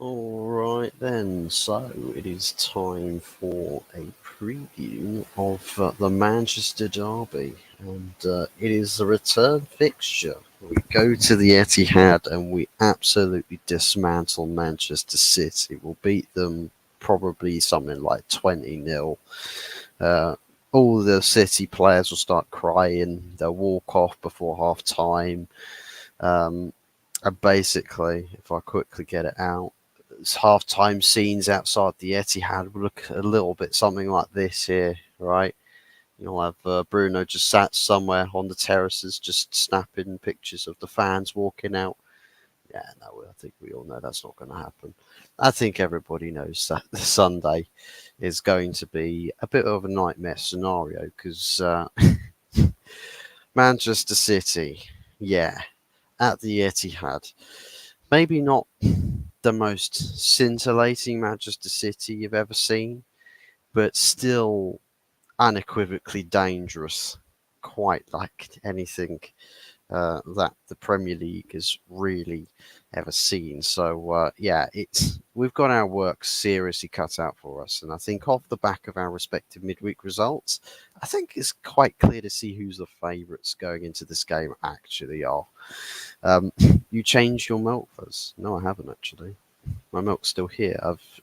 Alright then, so it is time for a preview of the Manchester Derby, and it is the return fixture. We go to the Etihad and we absolutely dismantle Manchester City. We'll beat them probably something like 20-0. Uh, all the City players will start crying, they'll walk off before half time. Um, and basically, if I quickly get it out, half-time scenes outside the Etihad will look a little bit something like this here, right? You'll have Bruno just sat somewhere on the terraces, just snapping pictures of the fans walking out. Yeah, no, I think we all know that's not going to happen. I think everybody knows that the Sunday is going to be a bit of a nightmare scenario because Manchester City, yeah, at the Etihad, maybe not the most scintillating Manchester City you've ever seen, but still unequivocally dangerous, quite like anything that the Premier League has really ever seen. So yeah, it's we've got our work seriously cut out for us, and I think off the back of our respective midweek results, I think it's quite clear to see who's the favourites going into this game actually are. Um, you changed your milk fuzz? No, I haven't actually. My milk's still here.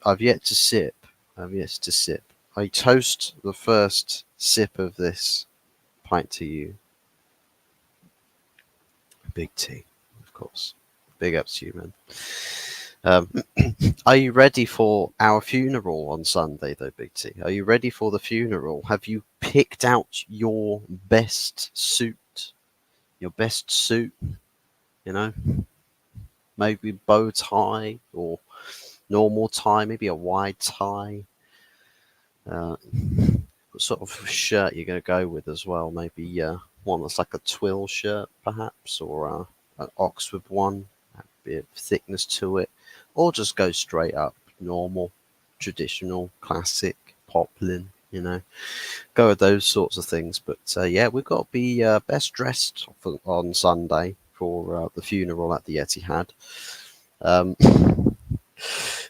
I've yet to sip. I've yet to sip. I toast the first sip of this pint to you. Big T, of course. Big ups to you, man. Um, are you ready for our funeral on Sunday, though, Big T? Are you ready for the funeral? Have you picked out your best suit? Your best suit, you know? Maybe bow tie or normal tie, maybe a wide tie. What sort of shirt you're going to go with as well? Maybe one that's like a twill shirt, perhaps, or an Oxford one, a bit of thickness to it, or just go straight up normal, traditional, classic poplin. Go with those sorts of things. But yeah, we've got to be best dressed on Sunday for the funeral at the Etihad. Um,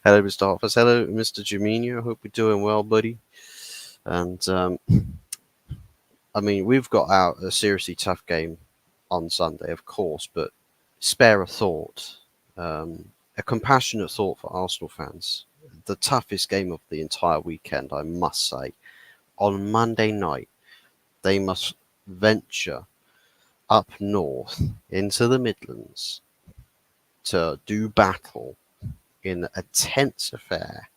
hello, Mr. Hoffers. Hello, Mr. Jaminho. I hope you're doing well, buddy. And I mean, we've got out a seriously tough game on Sunday, of course, but spare a thought, a compassionate thought for Arsenal fans. The toughest game of the entire weekend, I must say. On Monday night, they must venture up north into the Midlands to do battle in a tense affair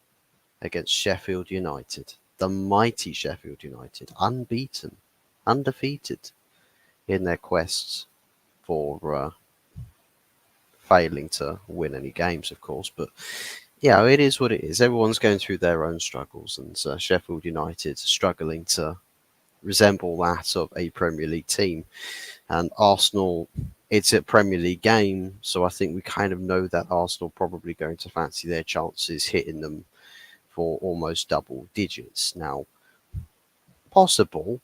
against Sheffield United, the mighty Sheffield United, unbeaten, undefeated in their quests for failing to win any games, of course. But yeah, it is what it is. Everyone's going through their own struggles, and Sheffield United struggling to resemble that of a Premier League team. And Arsenal, it's a Premier League game, so I think we kind of know that Arsenal probably going to fancy their chances hitting them for almost double digits. Now, possible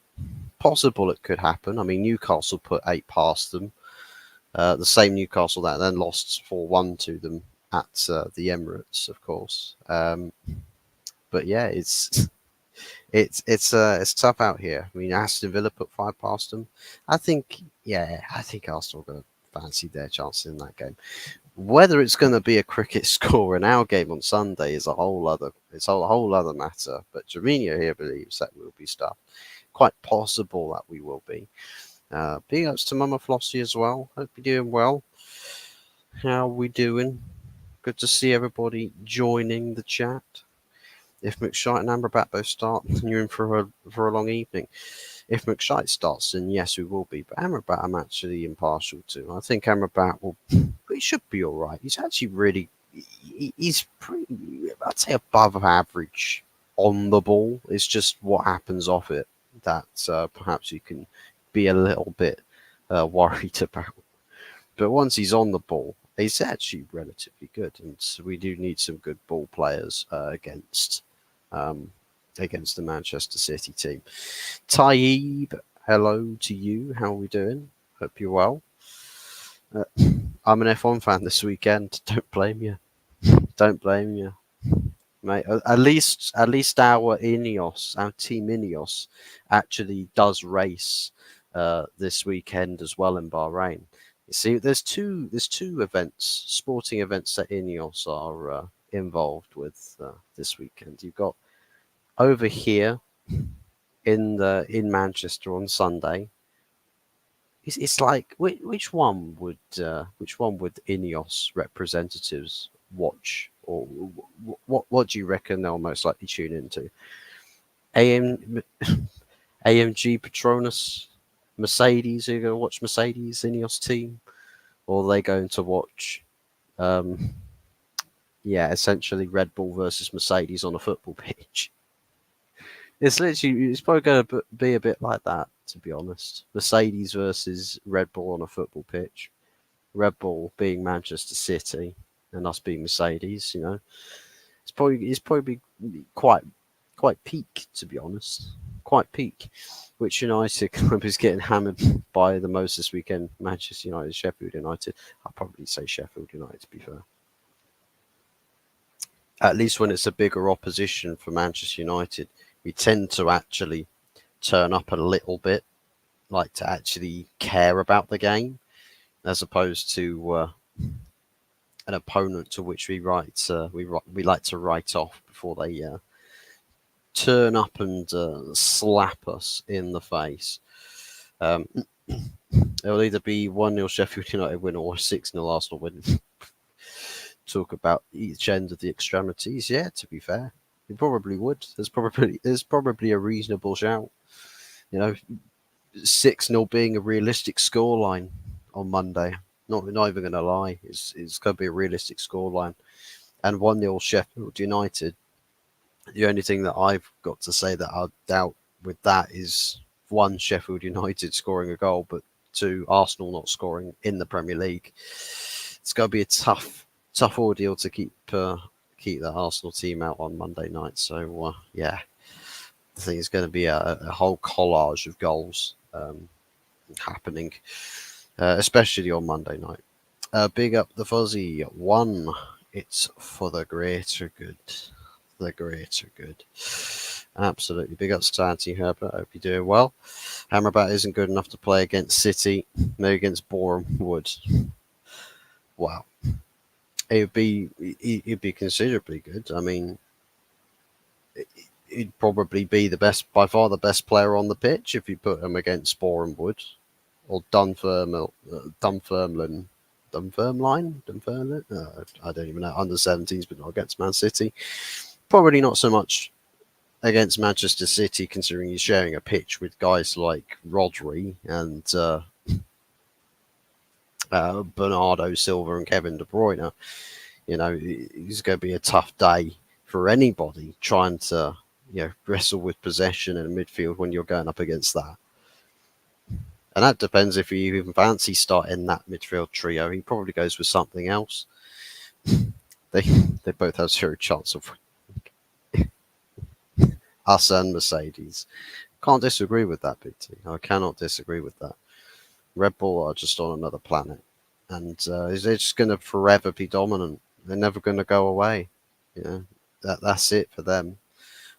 it could happen. I mean, Newcastle put 8 past them. The same Newcastle that then lost 4-1 to them at the Emirates, of course. But yeah, it's tough out here. I mean, Aston Villa put 5 past them. I think Arsenal are going to fancy their chances in that game. Whether it's going to be a cricket score in our game on Sunday is a whole other matter. But Jorginho here believes that we'll be stuffed. Quite possible that we will be. Big ups to Mama Flossie as well. Hope you're doing well. How are we doing? Good to see everybody joining the chat. If McShite and Amrabat both start, then you're in for a long evening. If McShite starts, then yes, we will be. But Amrabat, I'm actually impartial to. I think Amrabat he should be all right. He's actually really, he's pretty, I'd say above average on the ball. It's just what happens off it that perhaps you can be a little bit worried about. But once he's on the ball, he's actually relatively good, and so we do need some good ball players against the Manchester City team. Taib, hello to you. How are we doing? Hope you're well. I'm an F1 fan this weekend. Don't blame you. Don't blame you, mate. At least our our team Ineos, actually does race this weekend as well in Bahrain. You see, there's two events, sporting events that Ineos are involved with this weekend. You've got over here in Manchester on Sunday. It's like which one would Ineos representatives watch, or what do you reckon they'll most likely tune into? AM AMG Petronas, Mercedes. Are you going to watch Mercedes Ineos team, or are they going to watch um essentially Red Bull versus Mercedes on a football pitch? It's probably going to be a bit like that, to be honest. Mercedes versus Red Bull on a football pitch. Red Bull being Manchester City and us being Mercedes. It's probably quite peak, to be honest. Quite peak. Which United club is getting hammered by the most this weekend? Manchester United, Sheffield United. I'll probably say Sheffield United, to be fair. At least when it's a bigger opposition for Manchester United, we tend to actually turn up a little bit, like to actually care about the game, as opposed to an opponent to which we like to write off before they turn up and slap us in the face. Um, it'll either be 1-0 Sheffield United win or 6-0 Arsenal win. Talk about each end of the extremities. Yeah, to be fair, you probably would. There's probably a reasonable shout. 6-0 being a realistic scoreline on Monday. Not even going to lie, it's going to be a realistic scoreline. And 1-0 Sheffield United. The only thing that I've got to say that I doubt with that is, one, Sheffield United scoring a goal, but two, Arsenal not scoring in the Premier League. It's going to be a tough ordeal to keep that Arsenal team out on Monday night. So I think it's going to be a whole collage of goals happening, especially on Monday night. Big up the Fuzzy. One, it's for the greater good. The greater good. Absolutely. Big up Santi Herbert. Hope you're doing well. Hammerbat isn't good enough to play against City, maybe against Boreham Wood. Wow. It'd be considerably good. I mean, he'd probably be by far the best player on the pitch if you put him against Boreham Wood or Dunfermline. I don't even know. Under 17s, but not against Man City. Probably not so much against Manchester City, considering he's sharing a pitch with guys like Rodri and Bernardo Silva and Kevin De Bruyne. It's going to be a tough day for anybody trying to wrestle with possession in midfield when you're going up against that. And that depends if he even fancies starting that midfield trio. He probably goes with something else. They both have zero chance of us and Mercedes. Can't disagree with that, Big T. I cannot disagree with that. Red Bull are just on another planet, and they're just going to forever be dominant. They're never going to go away. That's it for them.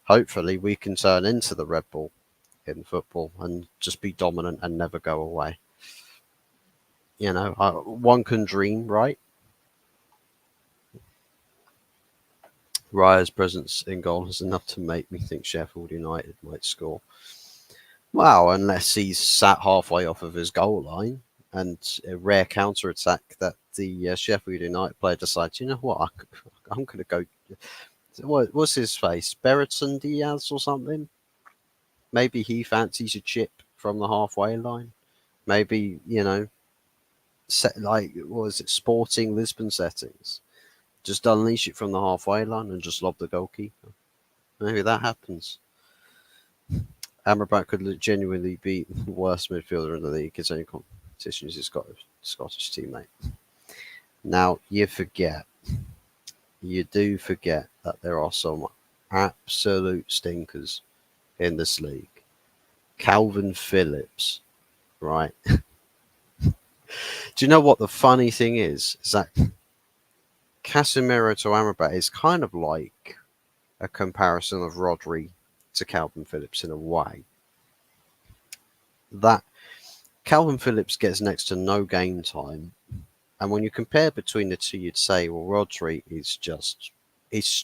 Hopefully, we can turn into the Red Bull in football and just be dominant and never go away. One can dream, right? Raya's presence in goal is enough to make me think Sheffield United might score. Wow, unless he's sat halfway off of his goal line and a rare counter attack that the Sheffield United player decides, you know what, I'm going to go. What's his face? Berreton Diaz or something? Maybe he fancies a chip from the halfway line. Maybe, what was it, Sporting Lisbon settings. Just unleash it from the halfway line and just lob the goalkeeper. Maybe that happens. Amrabat could genuinely be the worst midfielder in the league. His only competition is his Scottish teammate. Now, you do forget that there are some absolute stinkers in this league. Calvin Phillips, right? Do you know what the funny thing is? Is that Casemiro to Amrabat is kind of like a comparison of Rodri to Calvin Phillips in a way. That Calvin Phillips gets next to no game time, and when you compare between the two, you'd say, well, Rodri is just he's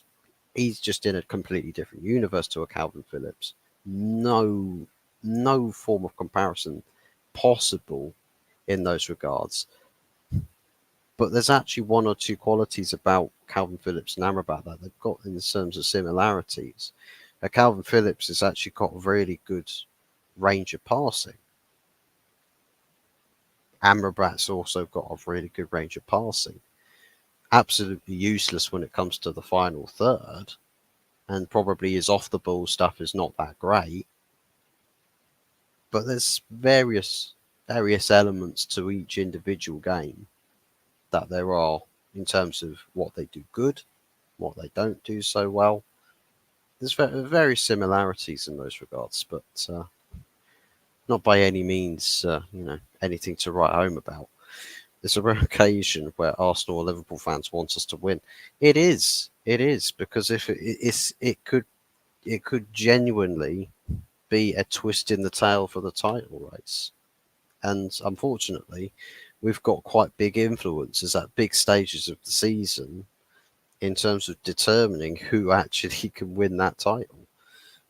he's just in a completely different universe to a Calvin Phillips. No form of comparison possible in those regards. But there's actually one or two qualities about Calvin Phillips and Amrabat that they've got in terms of similarities. Calvin Phillips has actually got a really good range of passing. Amrabat's also got a really good range of passing. Absolutely useless when it comes to the final third, and probably his off the ball stuff is not that great. But there's various elements to each individual game that there are in terms of what they do good, what they don't do so well. There's very similarities in those regards, but not by any means, anything to write home about. There's a rare occasion where Arsenal or Liverpool fans want us to win. It is because if it could genuinely be a twist in the tail for the title race, and unfortunately, we've got quite big influences at big stages of the season in terms of determining who actually can win that title.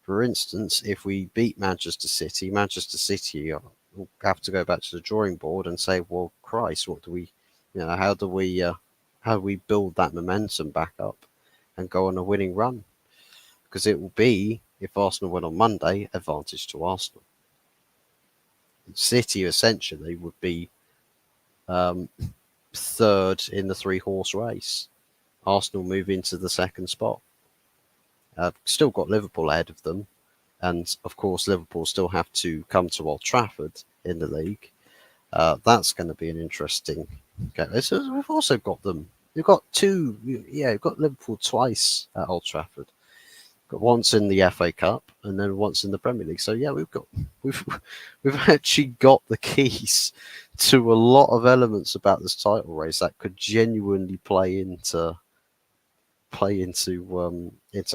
For instance, if we beat Manchester City will have to go back to the drawing board and say, well, Christ, what do we, how do we build that momentum back up and go on a winning run? Because it will be, if Arsenal win on Monday, advantage to Arsenal. City essentially would be third in the 3-horse race. Arsenal move into the second spot. Still got Liverpool ahead of them, and of course Liverpool still have to come to Old Trafford in the league. That's going to be an interesting game. So we've also got them. We've got we've got Liverpool twice at Old Trafford. Got once in the FA Cup and then once in the Premier League. So yeah, we've actually got the keys to a lot of elements about this title race that could genuinely play into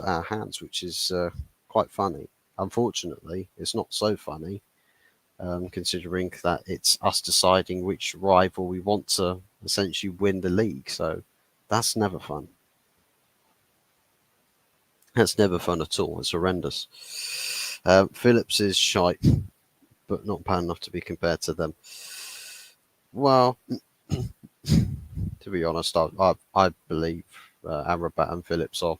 our hands, which is quite funny. Unfortunately, it's not so funny, considering that it's us deciding which rival we want to essentially win the league. So that's never fun. That's never fun at all. It's horrendous. Phillips is shite, but not bad enough to be compared to them. Well, to be honest, I believe Amrabat and Phillips are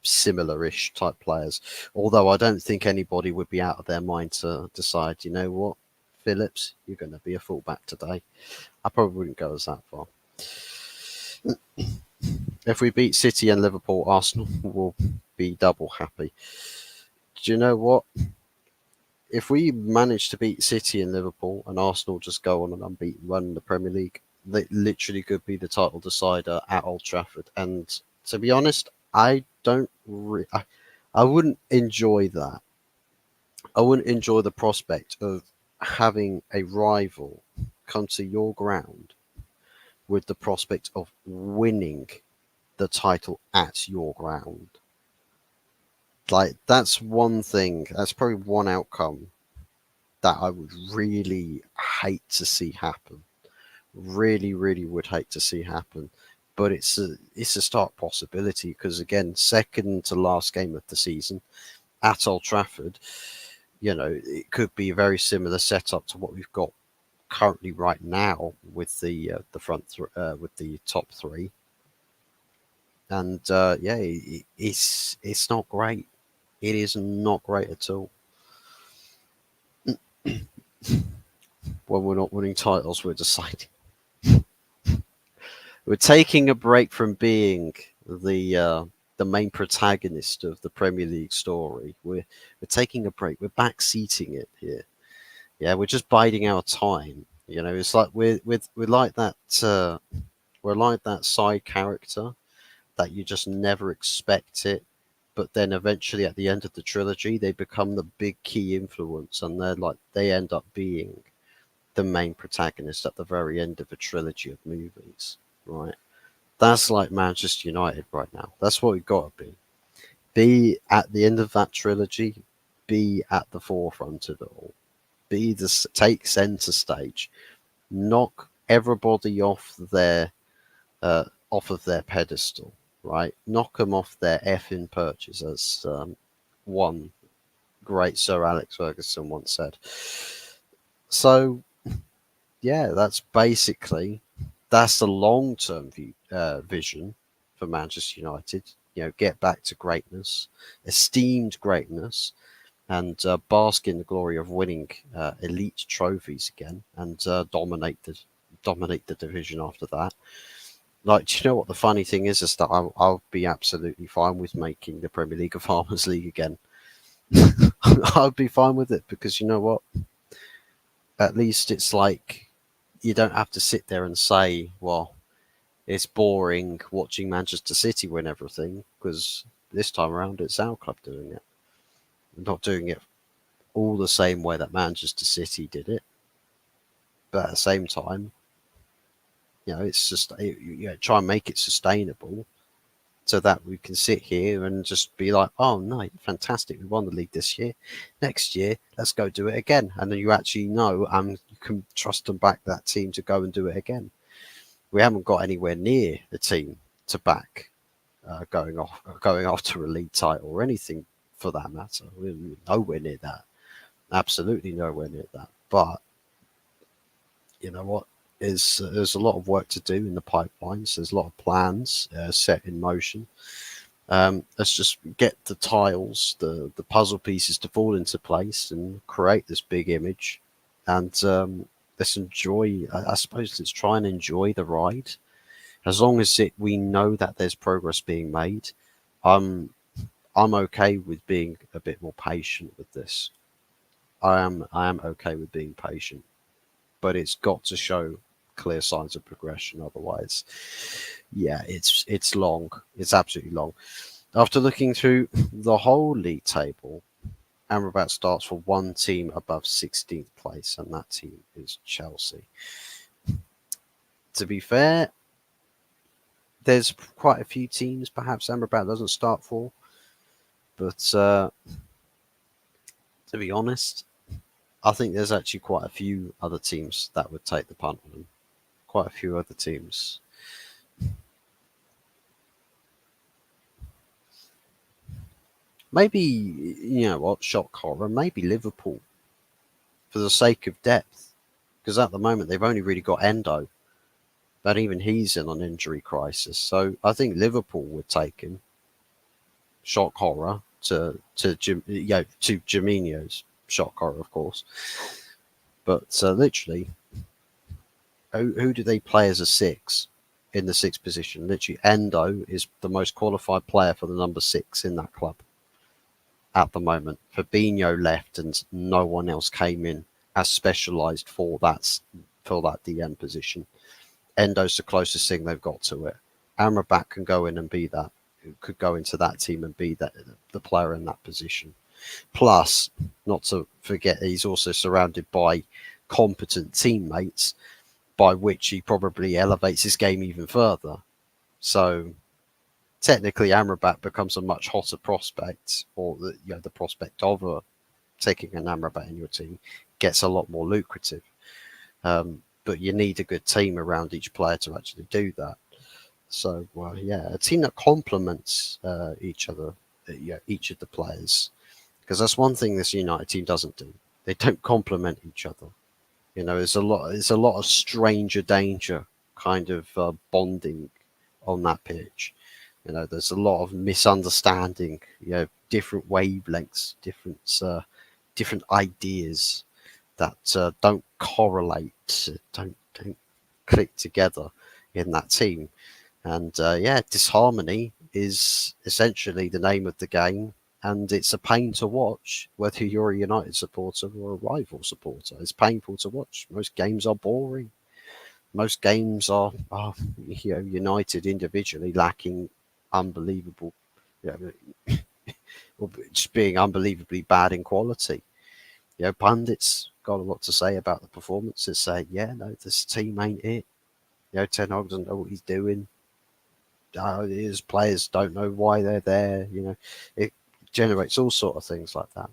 similar-ish type players. Although I don't think anybody would be out of their mind to decide, you know what, Phillips, you're going to be a fullback today. I probably wouldn't go as that far. If we beat City and Liverpool, Arsenal will be double happy. Do you know what? If we manage to beat City and Liverpool and Arsenal just go on an unbeaten run in the Premier League, they literally could be the title decider at Old Trafford. And to be honest, I wouldn't enjoy that. I wouldn't enjoy the prospect of having a rival come to your ground with the prospect of winning the title at your ground. Like, that's one thing, that's probably one outcome that I would really hate to see happen. Really, really would hate to see happen. But it's a stark possibility because, again, second to last game of the season at Old Trafford, it could be a very similar setup to what we've got currently right now with the with the top three. And it's not great. It is not great at all. When we're not winning titles, we're deciding. We're taking a break from being the main protagonist of the Premier League story. We're taking a break. We're backseating it here. Yeah, we're just biding our time. It's like we're like that. We're like that side character that you just never expect it, but then eventually at the end of the trilogy, they become the big key influence, and they end up being the main protagonist at the very end of a trilogy of movies, right? That's like Manchester United right now. That's what we've got to be. Be at the end of that trilogy. Be at the forefront of it all. Take center stage. Knock everybody off of their pedestal, right? Knock them off their effing perches, as one great Sir Alex Ferguson once said. So yeah, that's the long term vision for Manchester United. Get back to greatness, esteemed greatness, and bask in the glory of winning elite trophies again, and dominate the division after that. Like, do you know what the funny thing is? Is that I'll be absolutely fine with making the Premier League a Farmers League again. I'll be fine with it because you know what? At least it's like you don't have to sit there and say, well, it's boring watching Manchester City win everything because this time around it's our club doing it. We're not doing it all the same way that Manchester City did it, but at the same time, it's just try and make it sustainable so that we can sit here and just be like, oh no, fantastic, we won the league this year. Next year, let's go do it again, and then you actually know you can trust and back that team to go and do it again. We haven't got anywhere near the team to back going after a league title or anything for that matter. We're nowhere near that. Absolutely nowhere near that. But you know what? There's a lot of work to do in the pipelines. There's a lot of plans set in motion. Let's just get the tiles, the puzzle pieces to fall into place and create this big image. And let's enjoy. I suppose let's try and enjoy the ride. As long as we know that there's progress being made, I'm I'm okay with being a bit more patient with this. I am okay with being patient, but it's got to show clear signs of progression. Otherwise, yeah, it's long. It's absolutely long. After looking through the whole league table, Amrabat starts for one team above 16th place, and that team is Chelsea. To be fair, there's quite a few teams perhaps Amrabat doesn't start for, but to be honest, I think there's actually quite a few other teams that would take the punt on him. Quite a few other teams. Maybe, you know what, shock horror, maybe Liverpool for the sake of depth. Because at the moment they've only really got Endo, but even he's in an injury crisis. So I think Liverpool would take him. Shock horror to Firmino's shock horror, of course. But literally, who do they play as a six in the sixth position? Literally, Endo is the most qualified player for the number six in that club at the moment. Fabinho left, and no one else came in as specialised for that DN position. Endo's the closest thing they've got to it. Amrabat can go in and be that. Could go into that team and be the player in that position. Plus, not to forget, he's also surrounded by competent teammates, by which he probably elevates his game even further. So technically, Amrabat becomes a much hotter prospect, or the prospect of taking an Amrabat in your team gets a lot more lucrative. But you need a good team around each player to actually do that. So, yeah, a team that complements each other, each of the players, because that's one thing this United team doesn't do. They don't complement each other. There's a lot of stranger danger kind of bonding on that pitch. There's a lot of misunderstanding. Different wavelengths, different ideas that don't correlate, don't click together in that team. And yeah, disharmony is essentially the name of the game, and it's a pain to watch, whether you're a United supporter or a rival supporter. It's painful to watch. Most games are boring. Most games are United individually lacking unbelievable, or just being unbelievably bad in quality. Pundits got a lot to say about the performances, saying, yeah, no, this team ain't it. Ten Hag doesn't know what he's doing. his players don't know why they're there. It generates all sort of things like that.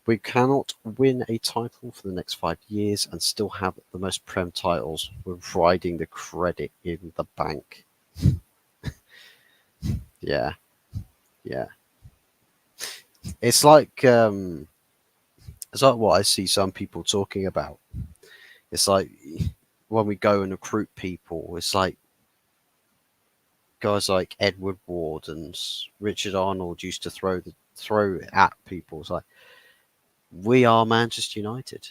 We cannot win a title for the next 5 years and still have the most Prem titles. We're riding the credit in the bank. Yeah, yeah. It's like um, it's like what I see some people talking about. It's like when we go and recruit people, it's like guys like Edward Ward and Richard Arnold used to throw at people. It's like, we are Manchester United.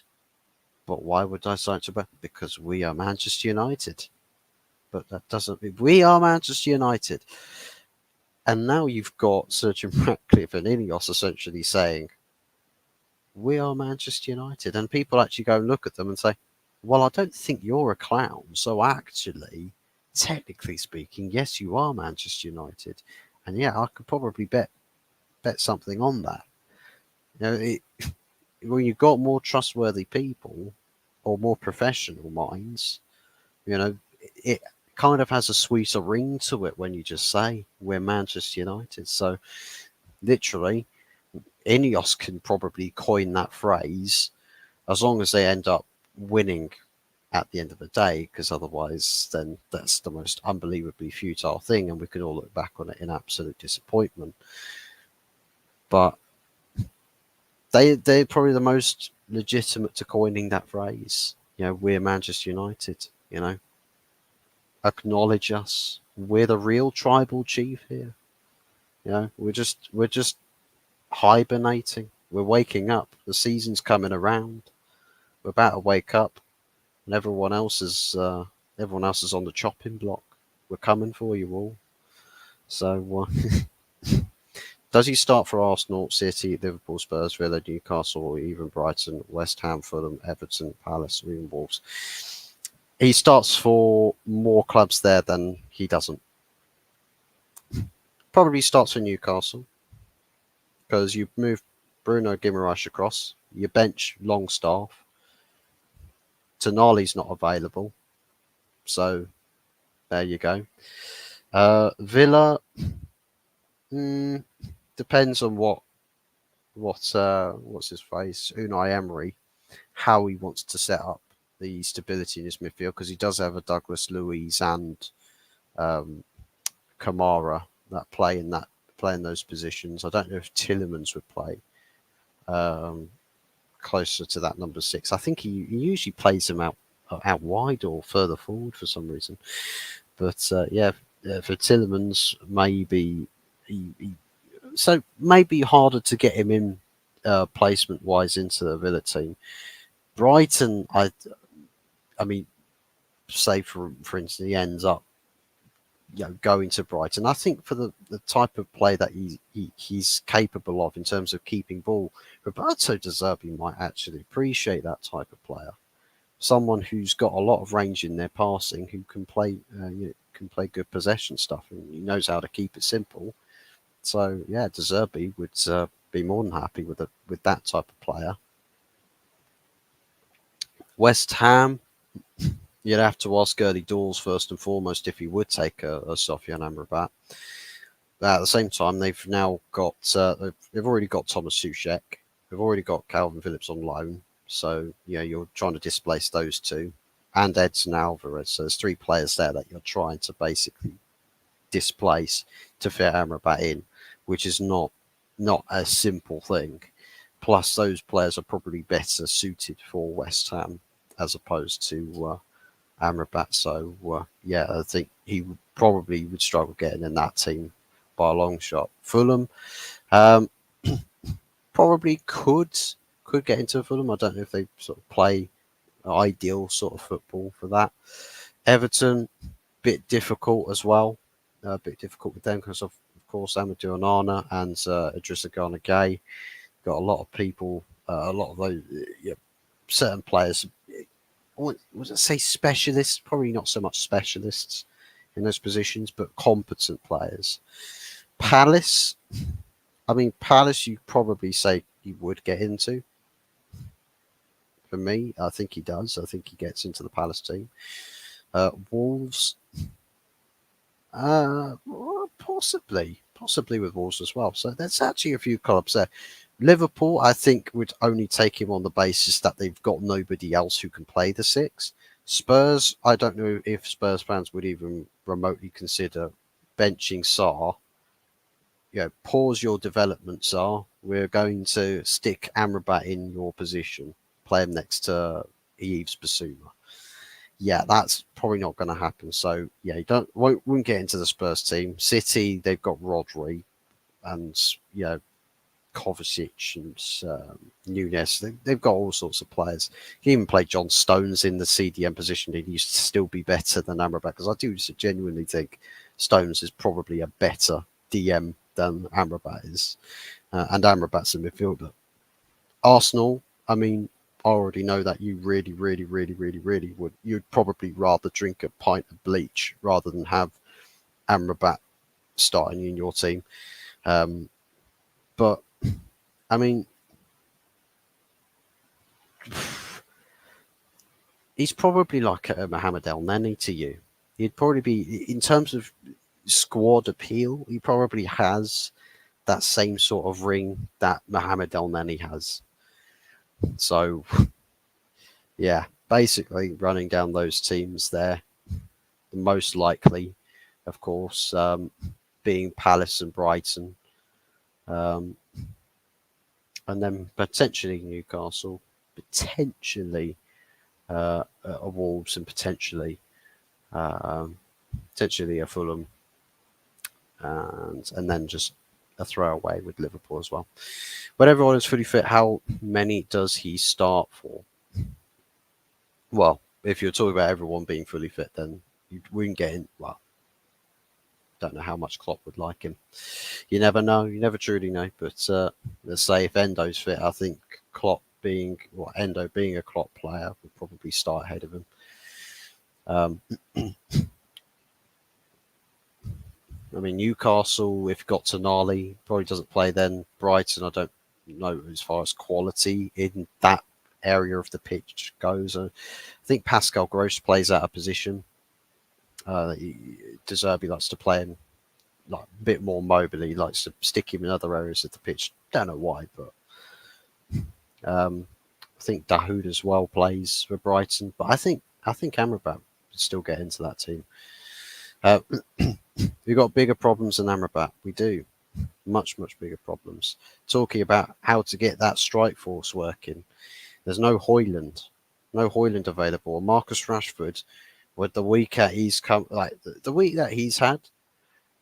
But why would I sign to? Because we are Manchester United. But that doesn't mean we are Manchester United. And now you've got Sir Ratcliffe and Ineos essentially saying, we are Manchester United. And people actually go and look at them and say, well, I don't think you're a clown. So actually, technically speaking, yes, you are Manchester United. And yeah, I could probably bet something on that. When you've got more trustworthy people or more professional minds, you know, it kind of has a sweeter ring to it when you just say we're Manchester United. So literally, Ineos can probably coin that phrase as long as they end up winning at the end of the day, because otherwise, then that's the most unbelievably futile thing, and we can all look back on it in absolute disappointment. But they're probably the most legitimate to coining that phrase. We're Manchester United. Acknowledge us. We're the real tribal chief here. We're just hibernating. We're waking up. The season's coming around. We're about to wake up, and everyone else is on the chopping block. We're coming for you all. So, does he start for Arsenal, City, Liverpool, Spurs, Villa, Newcastle, or even Brighton, West Ham, Fulham, Everton, Palace, or even Wolves? He starts for more clubs there than he doesn't. Probably starts for Newcastle because you move Bruno Guimaraes across. You bench Longstaff. Tonali's not available, so there you go. Villa depends on what's his face, Unai Emery, how he wants to set up the stability in his midfield, because he does have a Douglas Luiz and Kamara that play in those positions. I don't know if Tielemans would play closer to that number 6. I think he usually plays him out wide or further forward for some reason. But for Tielemans, maybe maybe harder to get him in placement wise into the Villa team. Brighton, I mean, say for instance, he ends up going to Brighton. I think for the type of play that he's capable of in terms of keeping ball, Roberto De Zerbi might actually appreciate that type of player. Someone who's got a lot of range in their passing, who can play good possession stuff, and he knows how to keep it simple. So yeah, De Zerbi would be more than happy with that type of player. West Ham, you'd have to ask Early Doors first and foremost if he would take a Sofiane Amrabat. But at the same time, they've now got they've already got Thomas Soucek. They've already got Calvin Phillips on loan. So you're trying to displace those two, and Edson Alvarez. So there's 3 players there that you're trying to basically displace to fit Amrabat in, which is not a simple thing. Plus, those players are probably better suited for West Ham as opposed to Amrabat. So I think he probably would struggle getting in that team by a long shot. Fulham probably could get into Fulham. I don't know if they sort of play ideal sort of football for that. Everton, bit difficult as well. A bit difficult with them because of course Amadou Onana and Idrissa Gana Gueye. Got a lot of people, a lot of those certain players. Would I say specialists? Probably not so much specialists in those positions, but competent players. Palace, you probably say he would get into. For me, I think he does. I think he gets into the Palace team. Wolves, Possibly with Wolves as well. So there's actually a few clubs there. Liverpool, I think, would only take him on the basis that they've got nobody else who can play the six. Spurs, I don't know if Spurs fans would even remotely consider benching Sarr. Pause your development, Sarr. We're going to stick Amrabat in your position, play him next to Yves Bissouma. Yeah, that's probably not going to happen. So yeah, you won't get into the Spurs team. City, they've got Rodri and Kovacic and Nunes. They've got all sorts of players. He even played John Stones in the CDM position. He used to still be better than Amrabat because I do genuinely think Stones is probably a better DM than Amrabat is, and Amrabat's a midfielder. Arsenal, I mean, I already know that you really, really, really, really, really would. You'd probably rather drink a pint of bleach rather than have Amrabat starting in your team. But I mean, he's probably like a Mohamed El Neni to you. He'd probably be, in terms of squad appeal, he probably has that same sort of ring that Mohamed El Neni has. So, yeah, basically running down those teams there, the most likely, of course, being Palace and Brighton, um, and then potentially Newcastle, potentially a Wolves, and potentially a Fulham, and then just a throwaway with Liverpool as well. When everyone is fully fit, how many does he start for? Well, if you're talking about everyone being fully fit, then you wouldn't get in. Well, don't know how much Klopp would like him. You never know. You never truly know. But let's say if Endo's fit, I think Endo being a Klopp player would probably start ahead of him. Um, I mean, Newcastle, if got Tonali, probably doesn't play then. Brighton, I don't know as far as quality in that area of the pitch goes. I think Pascal Gross plays out of position. De Zerbi likes to play him like a bit more mobile. He likes to stick him in other areas of the pitch. Don't know why, but I think Dahoud as well plays for Brighton. But I think Amrabat would still get into that team. Uh, we've got bigger problems than Amrabat. We do. Much, much bigger problems. Talking about how to get that strike force working. There's no Haaland. No Haaland available. Marcus Rashford, with the week that he's come, like the week that he's had,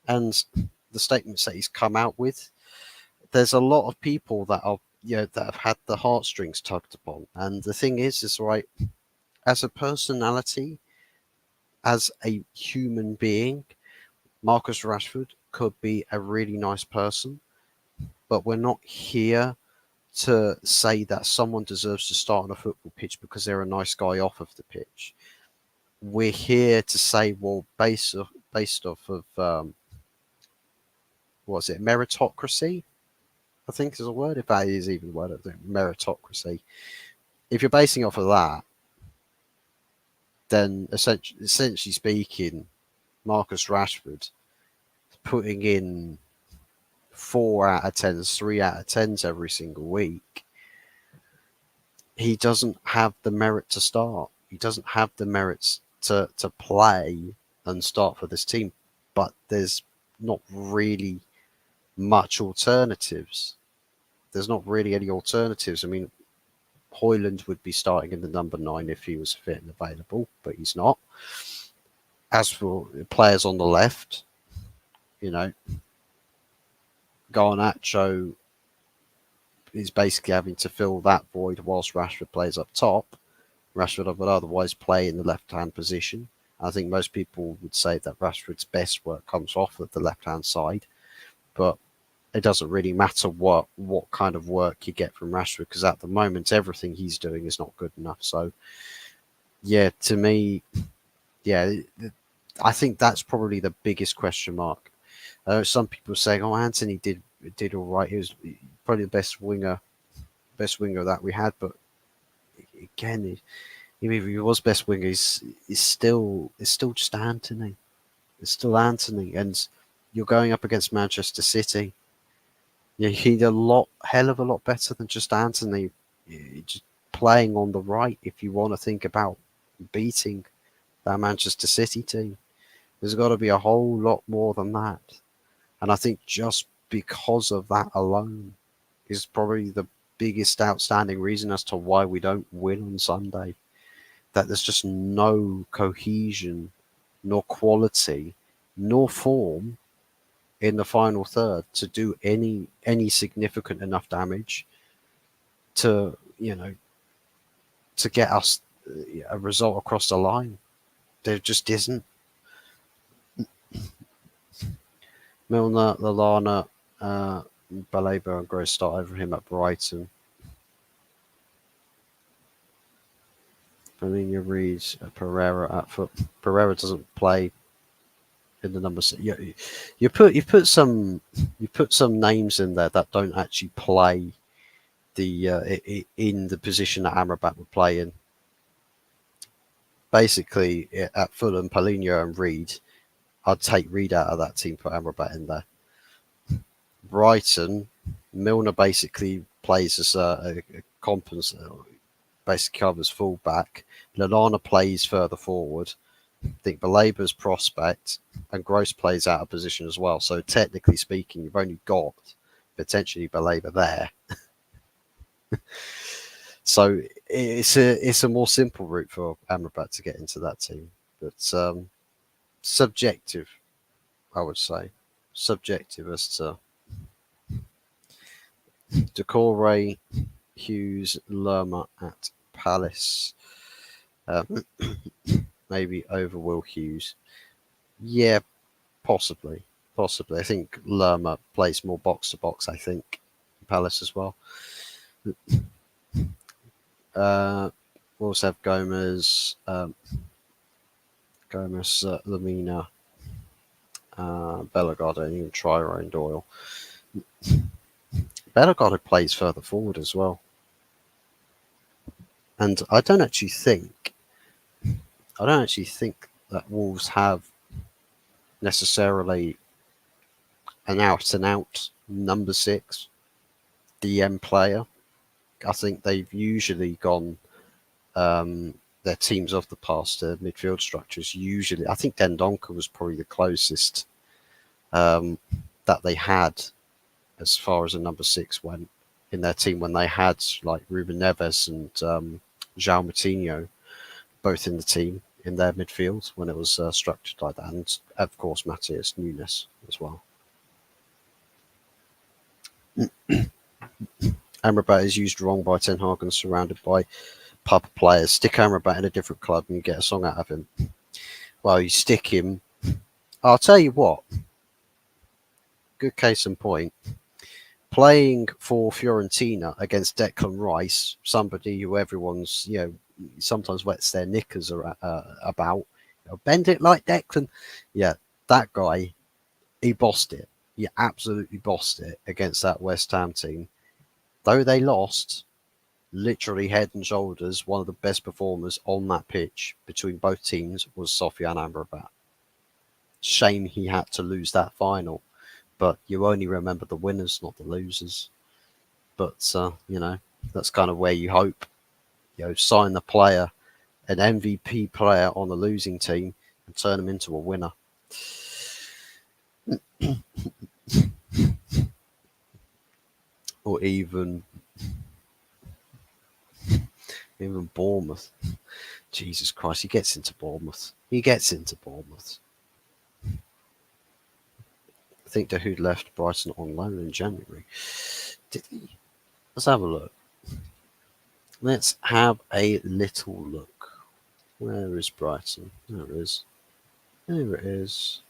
and the statements that he's come out with, there's a lot of people that are that have had the heartstrings tugged upon. And the thing is right, as a personality, as a human being, Marcus Rashford could be a really nice person, but we're not here to say that someone deserves to start on a football pitch because they're a nice guy off of the pitch. We're here to say, well, based off of what's it, meritocracy? I think is a word. If that is even a word, I think meritocracy. If you're basing off of that, then essentially speaking, Marcus Rashford putting in 4 out of 10s, 3 out of 10s every single week. He doesn't have the merit to start. He doesn't have the merits to play and start for this team. But there's not really much alternatives. There's not really any alternatives. I mean, Haaland would be starting in the number 9 if he was fit and available, but he's not. As for players on the left, Garnacho is basically having to fill that void whilst Rashford plays up top. Rashford would otherwise play in the left-hand position. I think most people would say that Rashford's best work comes off of the left-hand side, but it doesn't really matter what kind of work you get from Rashford because at the moment everything he's doing is not good enough. So, yeah, to me, yeah, I think that's probably the biggest question mark. Some people saying, "Oh, Anthony did all right. He was probably the best winger that we had." But again, even if he was best winger, he's still just Anthony. It's still Anthony, and you're going up against Manchester City. You need a hell of a lot better than just Anthony just playing on the right if you want to think about beating that Manchester City team. There's got to be a whole lot more than that. And I think just because of that alone is probably the biggest outstanding reason as to why we don't win on Sunday. That there's just no cohesion, nor quality, nor form in the final third to do any significant enough damage to to get us a result across the line. There just isn't. Milner, Lallana, Baleba and Gross start over him at Brighton. Fernandinho, Reed, Pereira at foot. Pereira doesn't play in the number six. You put some names in there that don't actually play in the position that Amrabat would play in. Basically, at Fulham, Paulinho and Reed, I'd take Reed out of that team, put Amrabat in there. Brighton, Milner basically plays as a compensator, basically covers fullback. Lallana plays further forward. I think Baleba's prospect, and Gross plays out of position as well. So technically speaking, you've only got potentially Baleba there. So it's a more simple route for Amrabat to get into that team, but subjective, I would say, subjective as to Decore, Hughes, Lerma at Palace, maybe over Will Hughes. Yeah, possibly. I think Lerma plays more box to box. I think Palace as well. We also have Gomez, Lamina, Bellegarde, and even Tyrone Doyle. Bellegarde plays further forward as well. And I don't actually think that Wolves have necessarily an out and out number 6 DM player. I think they've usually gone their teams of the past midfield structures. Usually, I think Dendoncker was probably the closest that they had as far as a number 6 went in their team when they had like Ruben Neves and João Moutinho both in the team in their midfield when it was structured like that, and of course Matheus Nunes as well. Amrabat is used wrong by Ten Hag and surrounded by pub players. Stick Amrabat in a different club and you get a song out of him. Well, you stick him. I'll tell you what. Good case in point. Playing for Fiorentina against Declan Rice, somebody who everyone's sometimes wets their knickers about. Bend it like Declan. Yeah, that guy, he bossed it. He absolutely bossed it against that West Ham team. Though they lost, literally head and shoulders, one of the best performers on that pitch between both teams was Sofiane Amrabat. Shame he had to lose that final, but you only remember the winners, not the losers. But, that's kind of where you hope. Sign the player, an MVP player on the losing team, and turn them into a winner. Or even Bournemouth. Jesus Christ, he gets into Bournemouth. I think Dahoud left Brighton on loan in January. Did he? Let's have a look. Let's have a little look. Where is Brighton? There it is. There it is.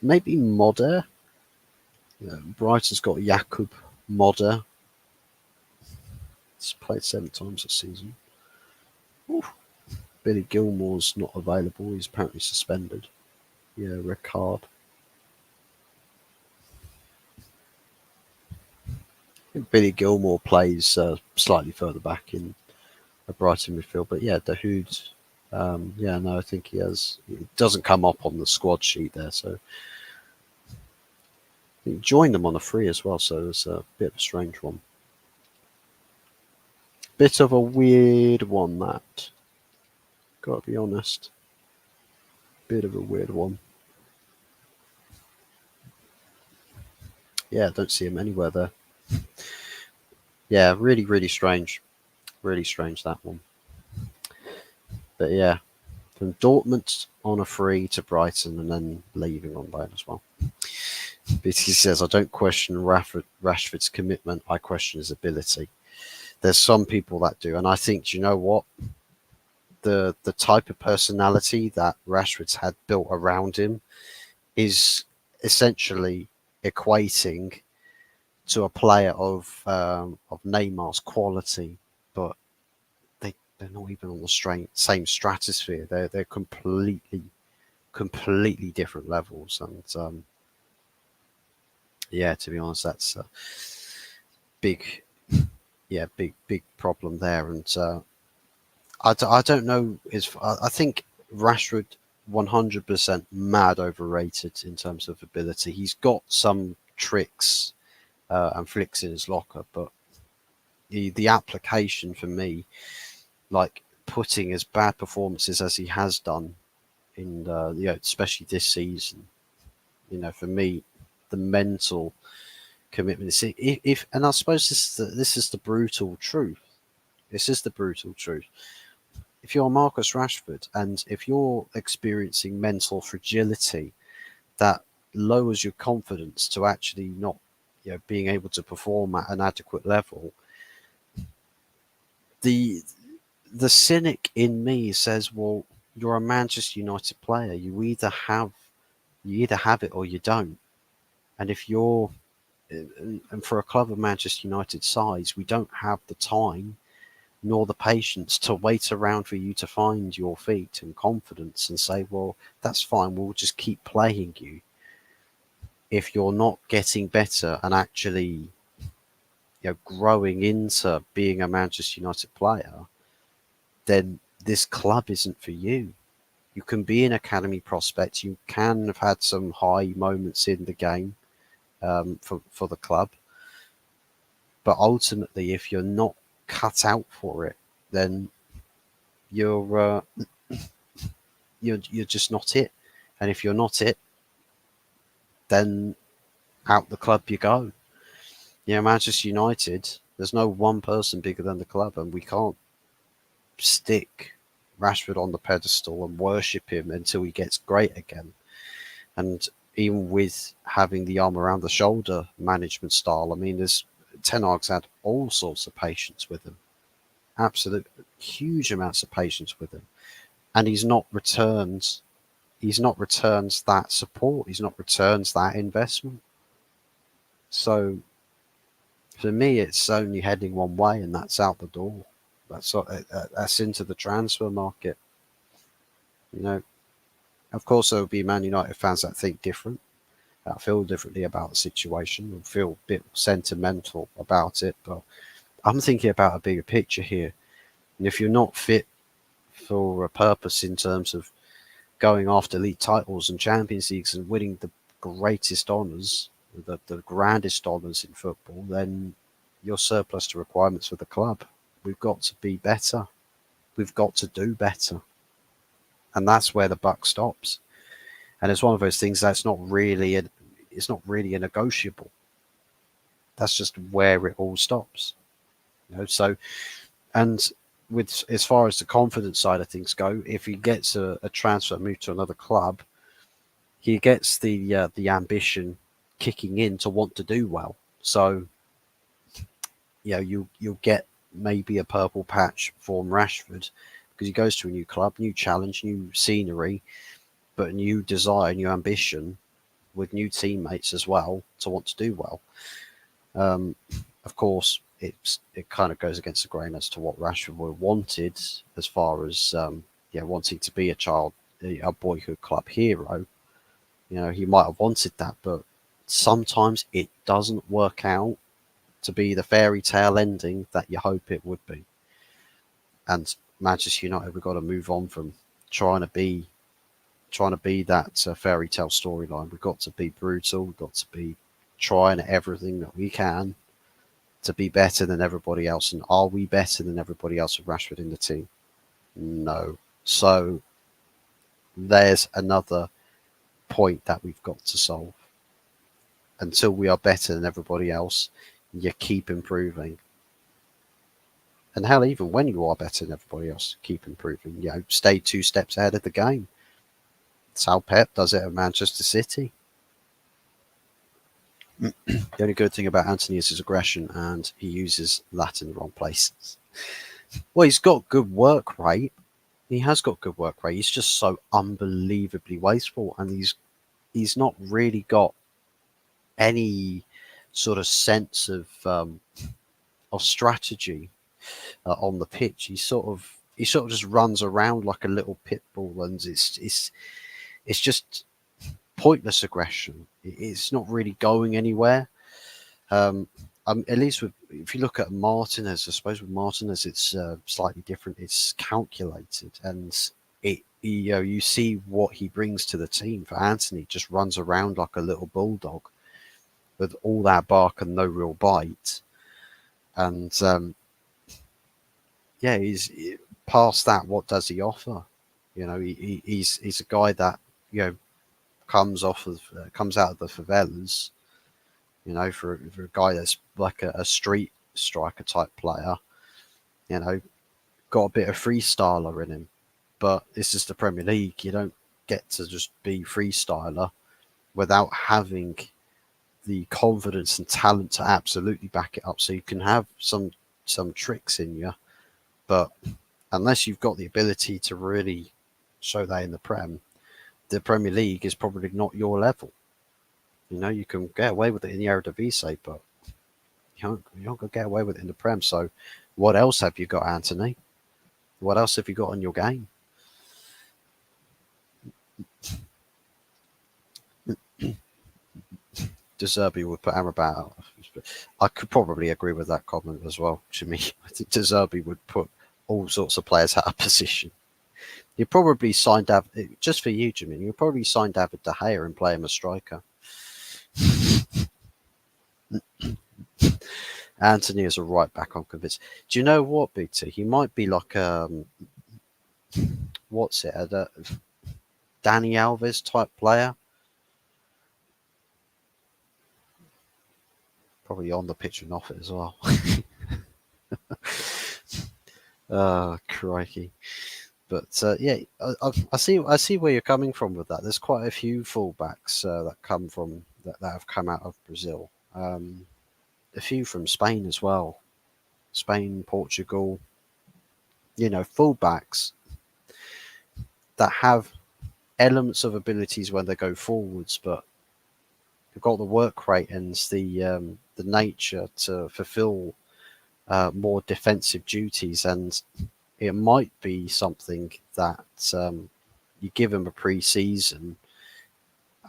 Maybe Modder. Brighton's got Jakub Modder. He's played 7 times this season. Oof. Billy Gilmore's not available. He's apparently suspended. Yeah, red card. Billy Gilmore plays slightly further back in a Brighton midfield, but yeah, Dahoud. Yeah, no, I think he has. It doesn't come up on the squad sheet there, so he joined them on a free as well. So it's a bit of a strange one. Bit of a weird one, that. Got to be honest. Bit of a weird one. Yeah, don't see him anywhere there. Yeah, really, really strange. Really strange, that one. But yeah, from Dortmund on a free to Brighton and then leaving on loan as well. BT says, I don't question Rashford's commitment, I question his ability. There's some people that do, and I think, do you know what? The type of personality that Rashford's had built around him is essentially equating to a player of Neymar's quality, but they're not even on the same stratosphere. They're completely different levels, and yeah, to be honest, that's a big big problem there. And I don't know. I think Rashford 100% mad overrated in terms of ability. He's got some tricks and flicks in his locker, but the application for me, like putting as bad performances as he has done in especially this season, for me, the mental commitment. If and I suppose this is the brutal truth. This is the brutal truth. If you're Marcus Rashford and if you're experiencing mental fragility that lowers your confidence to actually not, being able to perform at an adequate level, the the cynic in me says, well, you're a Manchester United player. You either have it or you don't. And if you're and for a club of Manchester United size, we don't have the time nor the patience to wait around for you to find your feet and confidence and say, well, that's fine, we'll just keep playing you. If you're not getting better and actually growing into being a Manchester United player, then this club isn't for you. You can be an academy prospect. You can have had some high moments in the game for the club. But ultimately, if you're not cut out for it, then you're you're just not it. And if you're not it, then out the club you go. Manchester United, there's no one person bigger than the club, and we can't stick Rashford on the pedestal and worship him until he gets great again. And even with having the arm around the shoulder management style, I mean, Ten Hag's had all sorts of patience with him, absolute huge amounts of patience with him, and he's not returned. He's not returned that support. He's not returned that investment. So for me, it's only heading one way, and that's out the door. That's into the transfer market. Of course, there will be Man United fans that think different, that feel differently about the situation, and feel a bit sentimental about it. But I'm thinking about a bigger picture here. And if you're not fit for a purpose in terms of going after league titles and Champions Leagues and winning the greatest honours, the grandest honours in football, then you're surplus to requirements for the club. We've got to be better. We've got to do better. And that's where the buck stops. And it's one of those things that's it's not really a negotiable. That's just where it all stops. So, and with as far as the confidence side of things go, if he gets a transfer move to another club, he gets the ambition kicking in to want to do well. So, you'll get maybe a purple patch from Rashford because he goes to a new club, new challenge, new scenery, but new desire, new ambition with new teammates as well to want to do well. Of course, it kind of goes against the grain as to what Rashford wanted as far as wanting to be a boyhood club hero. He might have wanted that, but sometimes it doesn't work out to be the fairy tale ending that you hope it would be. And Manchester United, we've got to move on from trying to be that fairy tale storyline. We've got to be brutal. We've got to be trying everything that we can to be better than everybody else. And are we better than everybody else with Rashford in the team? No. So there's another point that we've got to solve. Until we are better than everybody else, you keep improving. And hell, even when you are better than everybody else, keep improving. Stay 2 steps ahead of the game. That's how Pep does it at Manchester City. The only good thing about Anthony is his aggression, and he uses that in the wrong places. Well, he's got good work rate. He has got good work rate. He's just so unbelievably wasteful, and he's not really got any sort of sense of strategy on the pitch. He sort of just runs around like a little pit bull, and it's just pointless aggression. It's not really going anywhere. At least if you look at Martinez, I suppose with Martinez it's slightly different. It's calculated, and you see what he brings to the team. For Anthony, just runs around like a little bulldog with all that bark and no real bite. And he's past that. What does he offer? He's a guy that comes out of the favelas. For a guy that's like a street striker type player, got a bit of freestyler in him. But this is the Premier League. You don't get to just be freestyler without having the confidence and talent to absolutely back it up. So you can have some tricks in you, but unless you've got the ability to really show that in the the Premier League is probably not your level. You can get away with it in the Eredivisie, but you're not going to get away with it in the Prem. So what else have you got, Anthony? What else have you got on your game? De Zerbi would put Amrabat out. I could probably agree with that comment as well, Jimmy. I think De Zerbi would put all sorts of players out of position. You'd probably sign just for you, Jimmy. You'd probably sign David De Gea and play him as striker. Anthony is a right back, I'm convinced. Do you know what, BT? He might be like what's it? A Danny Alves type player. Probably on the pitch and off it as well. Oh, crikey. But I see where you're coming from with that. There's quite a few fullbacks that have come out of Brazil. A few from Spain as well. Spain, Portugal. Fullbacks that have elements of abilities when they go forwards, but they've got the work rate and the nature to fulfill more defensive duties. And it might be something that you give him a pre-season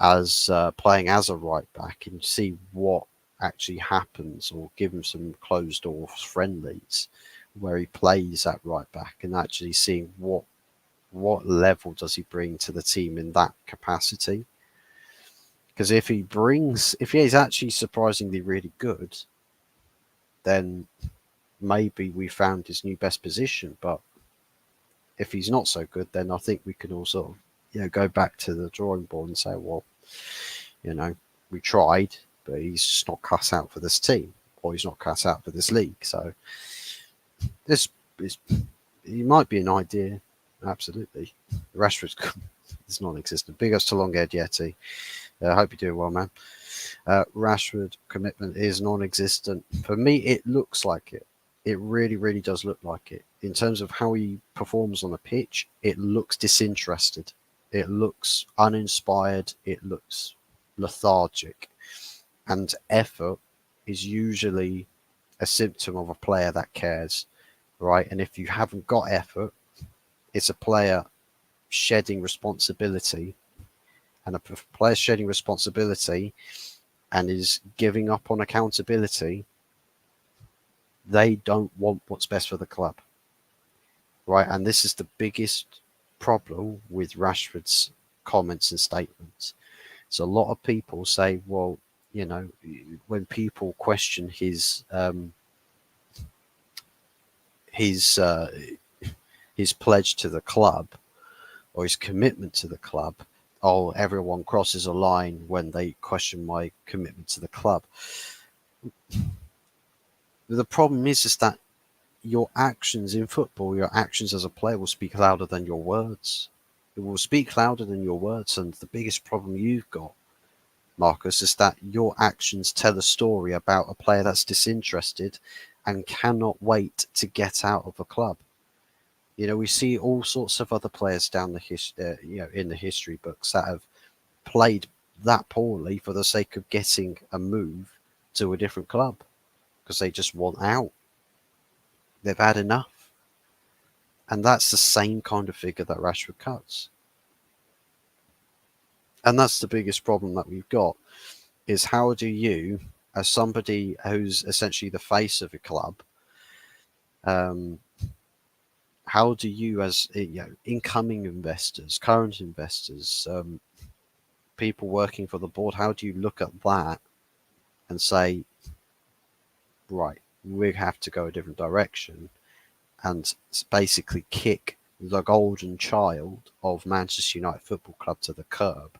as playing as a right back and see what actually happens, or give him some closed door friendlies where he plays at right back and actually seeing what level does he bring to the team in that capacity. Because if he's actually surprisingly really good, then maybe we found his new best position. But if he's not so good, then I think we can all sort of go back to the drawing board and say, well, we tried, but he's just not cut out for this team, or he's not cut out for this league. So he might be an idea, absolutely. Rashford is non-existent. Big ups to Long-Haired Yeti. I hope you're doing well, man. Rashford commitment is non-existent. For me, it looks like it. It really, really does look like it. In terms of how he performs on the pitch, it looks disinterested. It looks uninspired. It looks lethargic. And effort is usually a symptom of a player that cares, right? And if you haven't got effort, it's a player shedding responsibility. And a player shedding responsibility and is giving up on accountability, They don't want what's best for the club, right? And this is the biggest problem with Rashford's comments and statements. So a lot of people say, well, you know, when people question his his pledge to the club or his commitment to the club, oh, everyone crosses a line when they question my commitment to the club. The problem is that your actions in football, your actions as a player will speak louder than your words. It will speak louder than your words. And the biggest problem you've got, Marcus, is that your actions tell a story about a player that's disinterested and cannot wait to get out of a club. You know, we see all sorts of other players down in the history books that have played that poorly for the sake of getting a move to a different club because they just want out. They've had enough. And that's the same kind of figure that Rashford cuts. And that's the biggest problem that we've got is how do you, as somebody who's essentially the face of a club, um, how do you, as incoming investors, current investors, people working for the board, how do you look at that and say, right, we have to go a different direction and basically kick the golden child of Manchester United Football Club to the curb,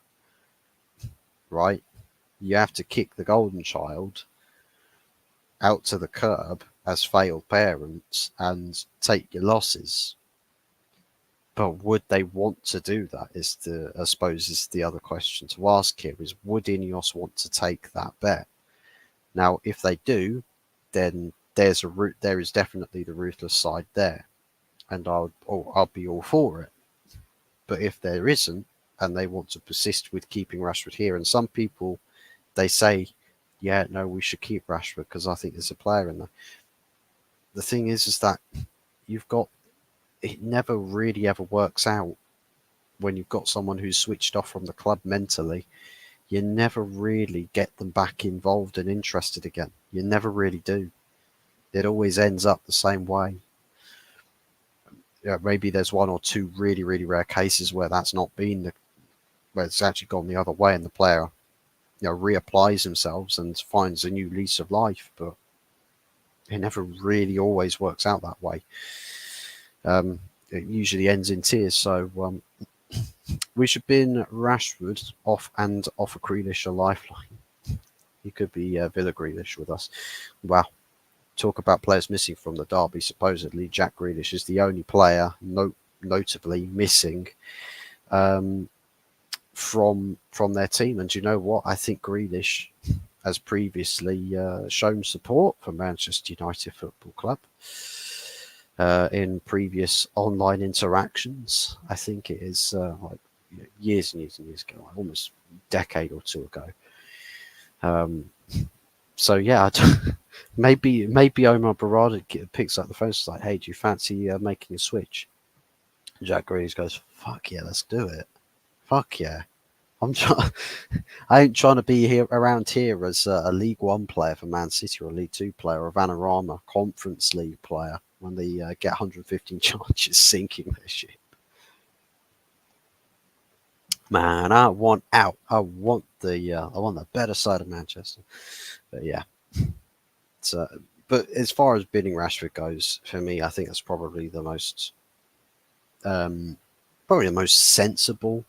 right? You have to kick the golden child out to the curb as failed parents and take your losses. But would they want to do that? I suppose is the other question to ask here is would Ineos want to take that bet? Now, if they do, then there is definitely the ruthless side there, and I'll be all for it. But if there isn't, and they want to persist with keeping Rashford here, and some people they say, yeah, no, we should keep Rashford because I think there's a player in there. The thing is that you've got it never really ever works out when you've got someone who's switched off from the club mentally. You never really get them back involved and interested again. You never really do. It always ends up the same way. Maybe there's one or two really, really rare cases where that's not been where it's actually gone the other way and the player, reapplies themselves and finds a new lease of life. But it never really always works out that way. It usually ends in tears. So we should bin Rashford off and offer Grealish a lifeline. He could be Villa Grealish with us. Wow. Talk about players missing from the derby. Supposedly, Jack Grealish is the only player notably missing from their team. And you know what? I think Grealish has previously shown support for Manchester United Football Club in previous online interactions. I think it is years and years and years ago, almost a decade or two ago. So yeah, maybe Omar Barada picks up the phone and is like, hey, do you fancy making a switch? Jack Grealish goes, fuck yeah, let's do it. Fuck yeah. I ain't trying to be around here as a League One player for Man City or a League Two player or a Vanarama Conference League player when they get 115 charges sinking their ship. Man, I want out. I want the better side of Manchester. But yeah. So, but as far as bidding Rashford goes, for me, I think that's probably the most sensible,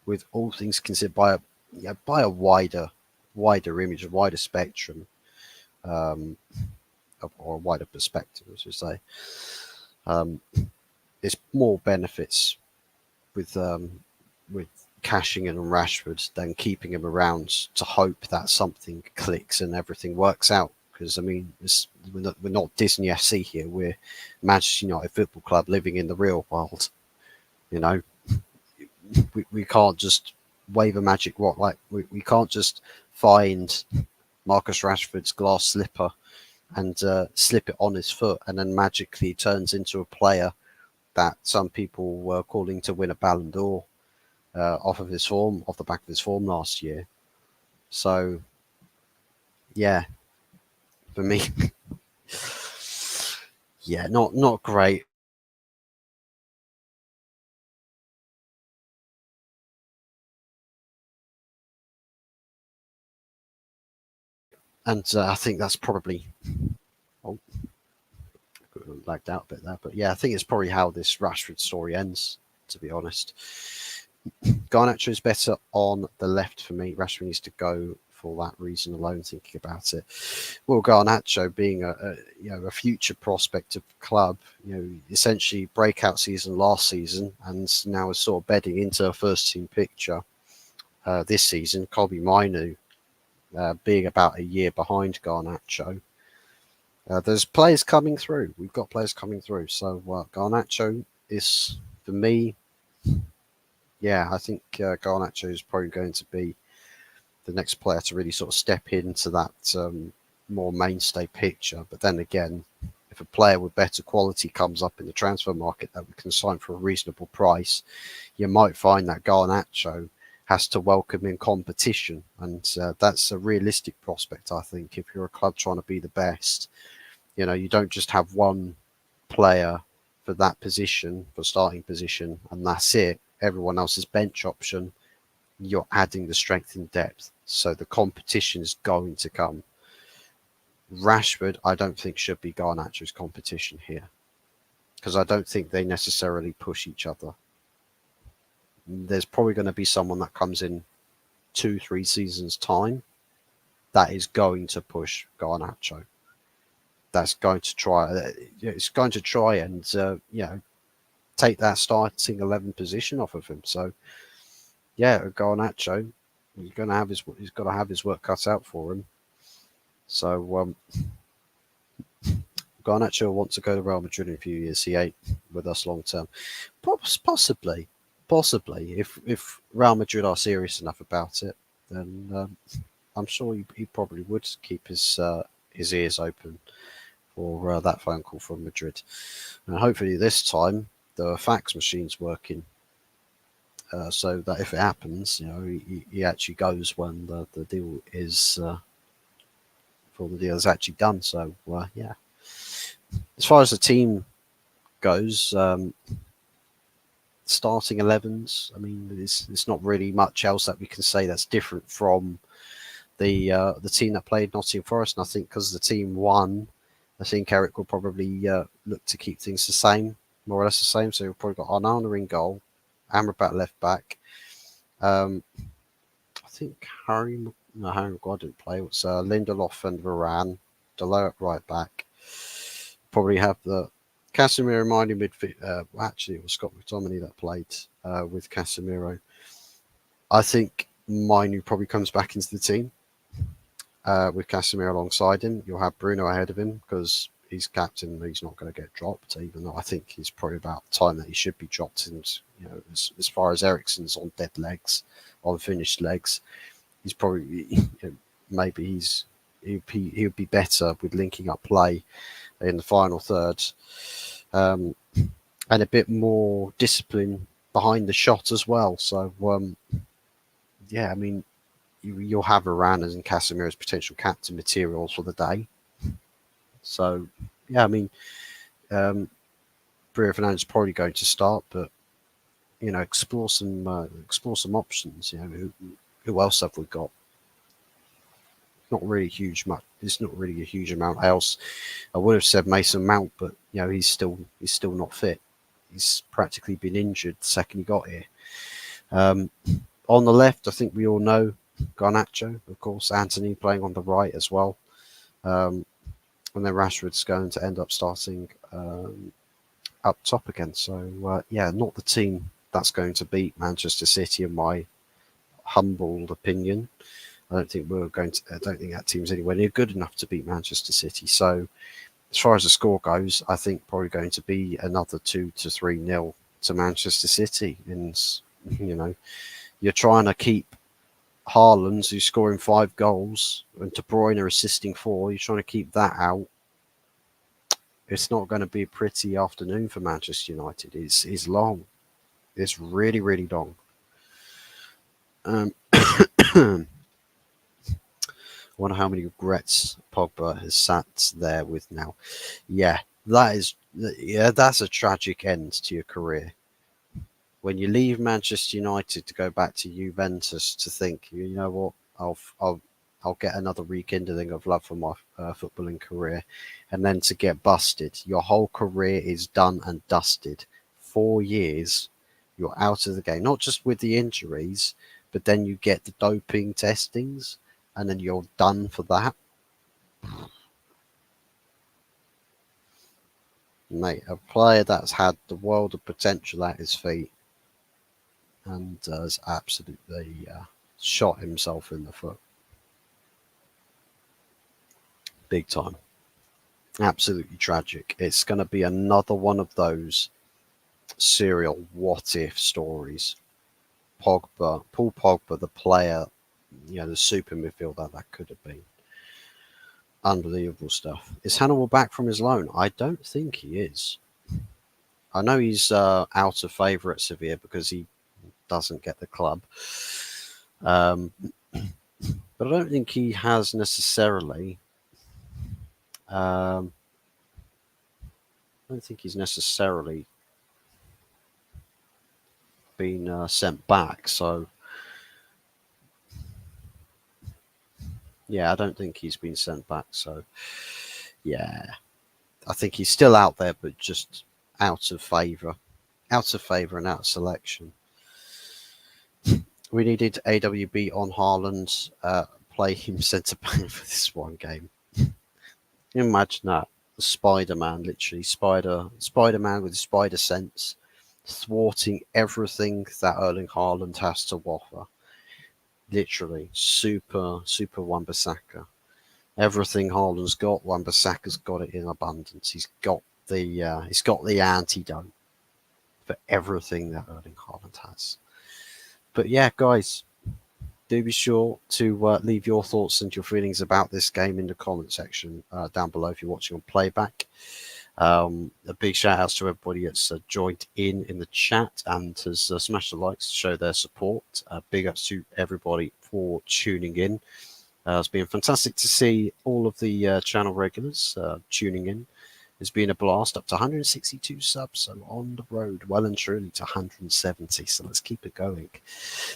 with all things considered, by a wider image, a wider spectrum, or a wider perspective, as we say. It's more benefits with cashing in on Rashford than keeping him around to hope that something clicks and everything works out. Because I mean, we're not Disney FC here. We're Manchester United Football Club living in the real world. You know, we can't just wave a magic wand. Like we can't just find Marcus Rashford's glass slipper and slip it on his foot, and then magically turns into a player that some people were calling to win a Ballon d'Or off the back of his form last year. So, yeah, for me, Yeah, not great. And I think that's probably, oh, lagged out a bit there, but yeah, I think it's probably how this Rashford story ends. To be honest, Garnacho is better on the left for me. Rashford needs to go for that reason alone. Thinking about it, well, Garnacho being a future prospect of the club, essentially breakout season last season, and now is sort of bedding into a first team picture this season. Kobe Mainu being about a year behind Garnacho. There's players coming through. We've got players coming through. So Garnacho is, for me, yeah, I think Garnacho is probably going to be the next player to really sort of step into that more mainstay picture. But then again, if a player with better quality comes up in the transfer market that we can sign for a reasonable price, you might find that Garnacho has to welcome in competition. And that's a realistic prospect, I think, if you're a club trying to be the best. You don't just have one player for that position, for starting position, and that's it. Everyone else is bench option. You're adding the strength and depth. So the competition is going to come. Rashford, I don't think should be Garnacho's competition here because I don't think they necessarily push each other. There's probably going to be someone that comes in 2, 3 seasons time that is going to push Garnacho. That's going to try. It's going to try and take that starting 11 position off of him. So yeah, Garnacho, he's got to have his work cut out for him. So Garnacho wants to go to Real Madrid in a few years. He ain't with us long term. Possibly, possibly. If Real Madrid are serious enough about it, then I'm sure he probably would keep his ears open for that phone call from Madrid. And hopefully this time the fax machine's working, so that if it happens, he actually goes when the deal is before the deal is actually done. So yeah, as far as the team goes, starting 11s. I mean, it's not really much else that we can say that's different from the team that played Nottingham Forest. And I think because the team won, I think Eric will probably look to keep things the same, more or less the same. So we've probably got Onana in goal, Amrabat left back. I think Harry Maguire didn't play. It's Lindelof and Varane, Delo at right back. Probably have the Casemiro minded midfield. Actually, it was Scott McTominay that played with Casemiro. I think Mainu probably comes back into the team with Casemiro alongside him. You'll have Bruno ahead of him because he's captain. He's not going to get dropped, even though I think he's probably about time that he should be dropped. And as far as Eriksen's on dead legs, on finished legs, he's probably maybe he'd be better with linking up play in the final third, and a bit more discipline behind the shot as well. So yeah, I mean, you'll have Varane and Casemiro as potential captain materials for the day. So yeah, I mean, Bruno Fernandes is probably going to start, but explore some options. Who else have we got? Not really huge much. It's not really a huge amount else. I would have said Mason Mount, but he's still not fit. He's practically been injured the second he got here. On the left, I think we all know Garnacho, of course, Anthony playing on the right as well. And then Rashford's going to end up starting up top again. So yeah, not the team that's going to beat Manchester City, in my humble opinion. I don't think that team's anywhere near good enough to beat Manchester City. So as far as the score goes, I think probably going to be another 2-3-0 to Manchester City. And you're trying to keep Haaland, who's scoring 5 goals, and De Bruyne assisting 4. You're trying to keep that out. It's not going to be a pretty afternoon for Manchester United. It's long. It's really, really long. I wonder how many regrets Pogba has sat there with now. Yeah, that's a tragic end to your career. When you leave Manchester United to go back to Juventus to think, you know what, I'll get another rekindling of love for my footballing career, and then to get busted, your whole career is done and dusted. 4 years, you're out of the game, not just with the injuries, but then you get the doping testings, and then you're done for that. Mate, a player that's had the world of potential at his feet and has absolutely shot himself in the foot. Big time. Absolutely tragic. It's going to be another one of those serial what if stories. Paul Pogba, the player, the super midfielder that could have been. Unbelievable stuff. Is Hannibal back from his loan? I don't think he is. I know he's out of favour at Sevilla because he doesn't get the club. Um, but I don't think he has necessarily. I don't think he's necessarily been sent back. So yeah, I don't think he's been sent back. So yeah, I think he's still out there, but just out of favour, and out of selection. We needed AWB on Haaland, play him centre back for this one game. Imagine that. Spider-Man, literally. Spider-Man with spider sense, thwarting everything that Erling Haaland has to offer. Literally. Super Wan-Bissaka. Everything Haaland's got, Wan-Bissaka's got it in abundance. He's got the antidote for everything that Erling Haaland has. But yeah, guys, do be sure to leave your thoughts and your feelings about this game in the comment section down below if you're watching on playback. A big shout out to everybody that's joined in the chat and has smashed the likes to show their support. Big ups to everybody for tuning in. It's been fantastic to see all of the channel regulars tuning in. It's been a blast, up to 162 subs, so on the road, well and truly to 170. So let's keep it going.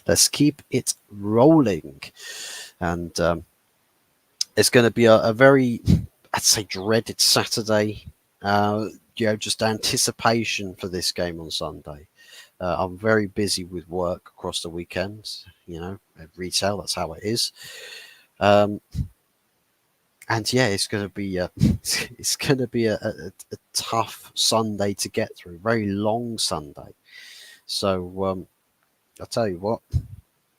Let's keep it rolling. And it's going to be a very, I'd say, dreaded Saturday. Just anticipation for this game on Sunday. I'm very busy with work across the weekend, at retail, that's how it is. And yeah, it's going to be a tough Sunday to get through, very long Sunday. So I'll tell you what,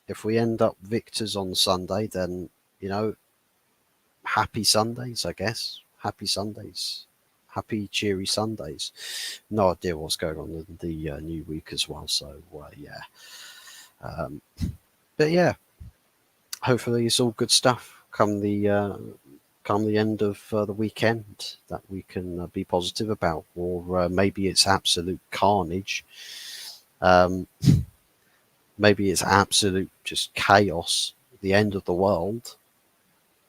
if we end up victors on Sunday, then happy Sundays, I guess. Happy Sundays, happy cheery Sundays. No idea what's going on in the new week as well. So yeah, but yeah, hopefully it's all good stuff. Come the end of the weekend that we can be positive about, or maybe it's absolute carnage. Maybe it's absolute just chaos, the end of the world,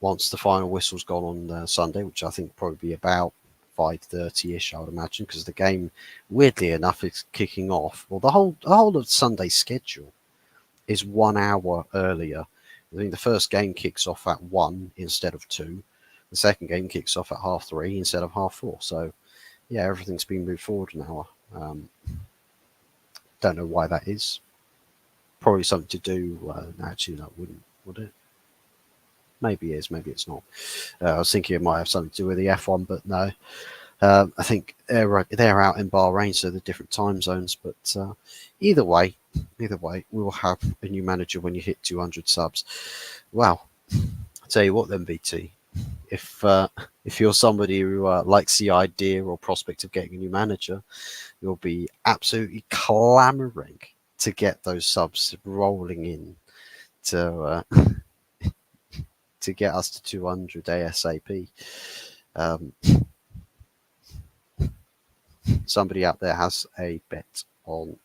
once the final whistle's gone on Sunday, which I think probably be about 5:30ish, I would imagine, because the game, weirdly enough, is kicking off. Well, the whole of Sunday's schedule is 1 hour earlier. I think the first game kicks off at 1 instead of 2. The second game kicks off at 3:30 instead of 4:30. So, yeah, everything's been moved forward an hour. Don't know why that is. Probably something to do. Actually, that wouldn't, would it? Maybe it is, maybe it's not. I was thinking it might have something to do with the F1, but no. I think they're out in Bahrain, so they're different time zones. But either way, we will have a new manager when you hit 200 subs. Wow. I'll tell you what then, BT. If you're somebody who likes the idea or prospect of getting a new manager, you'll be absolutely clamoring to get those subs rolling in to get us to 200 ASAP. Somebody out there has a bet on.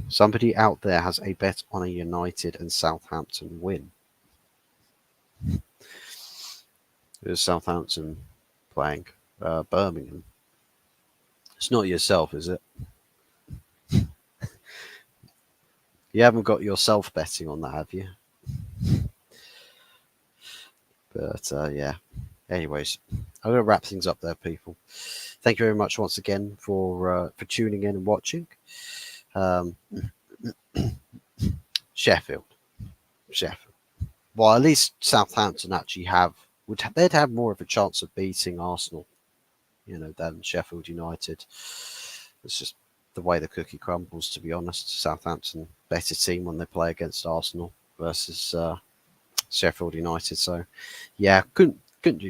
Somebody out there has a bet on a United and Southampton win. Southampton playing Birmingham. It's not yourself, is it? You haven't got yourself betting on that, have you? But yeah. Anyways, I'm going to wrap things up there, people. Thank you very much once again for tuning in and watching. Um, Sheffield. Sheffield. Well, at least Southampton actually they'd have more of a chance of beating Arsenal, than Sheffield United. It's just the way the cookie crumbles, to be honest. Southampton better team when they play against Arsenal versus Sheffield United. So, yeah, couldn't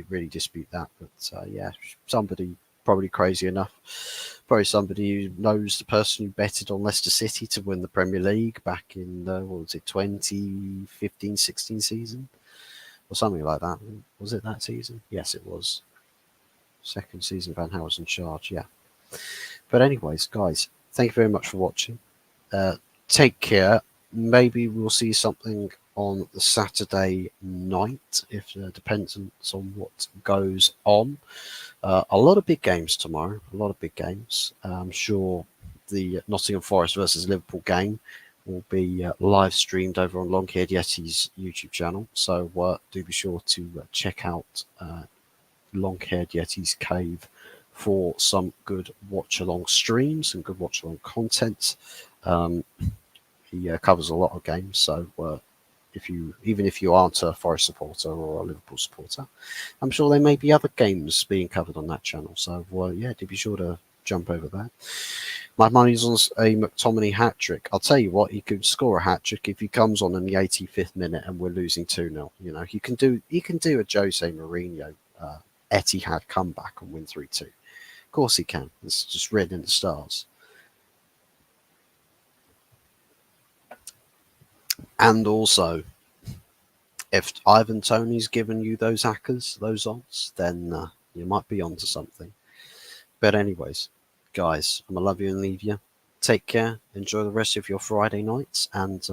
really dispute that. But yeah, somebody probably crazy enough. Probably somebody who knows the person who betted on Leicester City to win the Premier League back in, what was it, 2015-16 season? Or something like that. Was it that season? Yes, it was. Second season Van Gaal was in charge, yeah. But anyways, guys, thank you very much for watching. Take care. Maybe we'll see something on the Saturday night, if depends on what goes on. A lot of big games tomorrow. A lot of big games. I'm sure the Nottingham Forest versus Liverpool game will be live streamed over on Longhaired Yeti's YouTube channel. So do be sure to check out Longhaired Yeti's Cave for some good watch-along streams and good watch-along content. He covers a lot of games, so even if you aren't a Forest supporter or a Liverpool supporter, I'm sure there may be other games being covered on that channel. So yeah, do be sure to jump over there. My money's on a McTominay hat trick. I'll tell you what, he could score a hat trick if he comes on in the 85th minute and we're losing 2-0. He can do a Jose Mourinho Etihad comeback and win 3-2. Of course he can. It's just written in the stars. And also, if Ivan Toney's given you those hackers, those odds, then you might be onto something. But anyways, guys, I'm going to love you and leave you. Take care. Enjoy the rest of your Friday nights and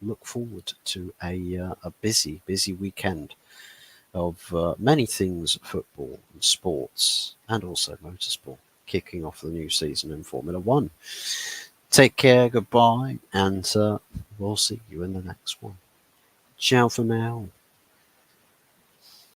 look forward to a busy, busy weekend of many things, football and sports, and also motorsport, kicking off the new season in Formula One. Take care, goodbye, and we'll see you in the next one. Ciao for now.